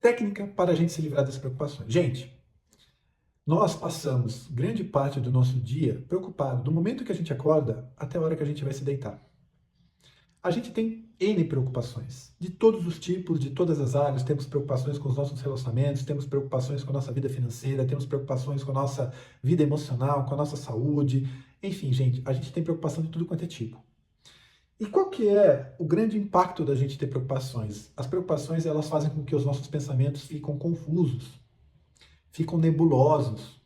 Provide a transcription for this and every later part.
Técnica para a gente se livrar das preocupações. Gente, nós passamos grande parte do nosso dia preocupado, do momento que a gente acorda até a hora que a gente vai se deitar. A gente tem N preocupações, de todos os tipos, de todas as áreas. Temos preocupações com os nossos relacionamentos, temos preocupações com a nossa vida financeira, temos preocupações com a nossa vida emocional, com a nossa saúde. Enfim, gente, a gente tem preocupação de tudo quanto é tipo. E qual que é o grande impacto da gente ter preocupações? As preocupações, elas fazem com que os nossos pensamentos ficam confusos, ficam nebulosos.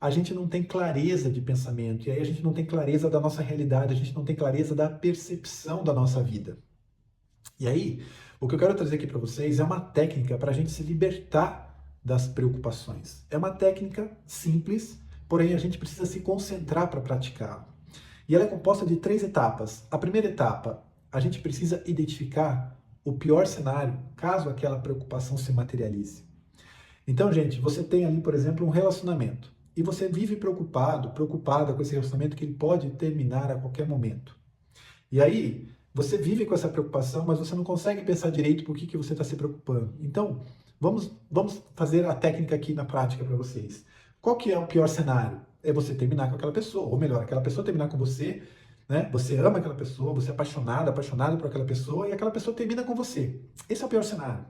A gente não tem clareza de pensamento, e aí a gente não tem clareza da nossa realidade, a gente não tem clareza da percepção da nossa vida. E aí, o que eu quero trazer aqui para vocês é uma técnica para a gente se libertar das preocupações. É uma técnica simples, porém a gente precisa se concentrar para praticá-la. E ela é composta de 3 etapas. A primeira etapa, a gente precisa identificar o pior cenário, caso aquela preocupação se materialize. Então, gente, você tem ali, por exemplo, um relacionamento. E você vive preocupado, preocupada com esse relacionamento que ele pode terminar a qualquer momento. E aí, você vive com essa preocupação, mas você não consegue pensar direito por que você está se preocupando. Então, vamos fazer a técnica aqui na prática para vocês. Qual que é o pior cenário? É você terminar com aquela pessoa, ou melhor, aquela pessoa terminar com você, né? Você ama aquela pessoa, você é apaixonado, apaixonado por aquela pessoa, e aquela pessoa termina com você. Esse é o pior cenário.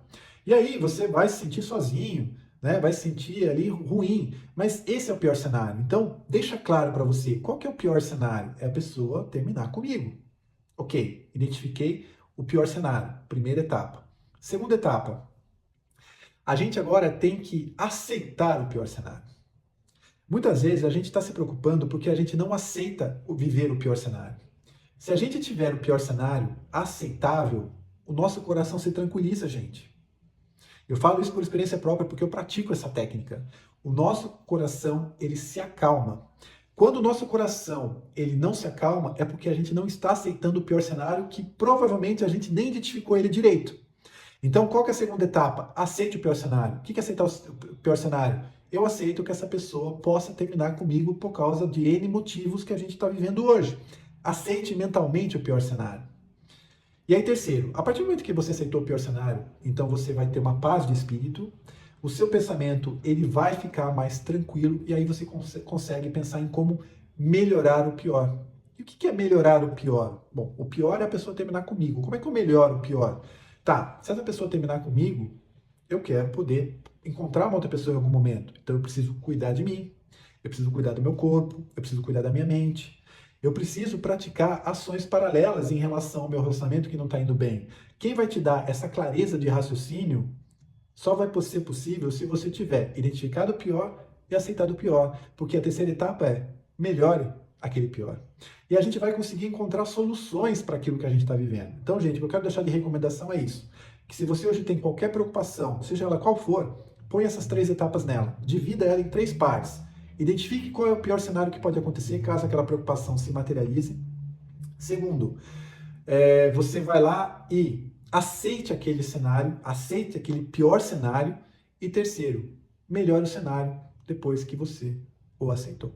E aí, você vai se sentir sozinho, né? Vai se sentir ali ruim, mas esse é o pior cenário. Então, deixa claro para você, qual que é o pior cenário? É a pessoa terminar comigo. Ok, identifiquei o pior cenário, primeira etapa. Segunda etapa, a gente agora tem que aceitar o pior cenário. Muitas vezes a gente está se preocupando porque a gente não aceita viver o pior cenário. Se a gente tiver o pior cenário aceitável, o nosso coração se tranquiliza, gente. Eu falo isso por experiência própria porque eu pratico essa técnica. O nosso coração, ele se acalma. Quando o nosso coração ele não se acalma, é porque a gente não está aceitando o pior cenário, que provavelmente a gente nem identificou ele direito. Então, qual que é a segunda etapa? Aceite o pior cenário. O que é aceitar o pior cenário? Eu aceito que essa pessoa possa terminar comigo por causa de N motivos que a gente está vivendo hoje. Aceite mentalmente o pior cenário. E aí, terceiro, a partir do momento que você aceitou o pior cenário, então você vai ter uma paz de espírito, o seu pensamento ele vai ficar mais tranquilo e aí você consegue pensar em como melhorar o pior. E o que é melhorar o pior? Bom, o pior é a pessoa terminar comigo. Como é que eu melhoro o pior? Tá, se essa pessoa terminar comigo, eu quero poder encontrar uma outra pessoa em algum momento. Então eu preciso cuidar de mim, eu preciso cuidar do meu corpo, eu preciso cuidar da minha mente. Eu preciso praticar ações paralelas em relação ao meu relacionamento que não está indo bem. Quem vai te dar essa clareza de raciocínio só vai ser possível se você tiver identificado o pior e aceitado o pior. Porque a terceira etapa é melhore aquele pior. E a gente vai conseguir encontrar soluções para aquilo que a gente está vivendo. Então, gente, o que eu quero deixar de recomendação é isso. Que se você hoje tem qualquer preocupação, seja ela qual for, põe essas 3 etapas nela. Divida ela em 3 partes. Identifique qual é o pior cenário que pode acontecer caso aquela preocupação se materialize. Segundo, você vai lá e aceite aquele cenário, aceite aquele pior cenário. E terceiro, melhore o cenário depois que você o aceitou.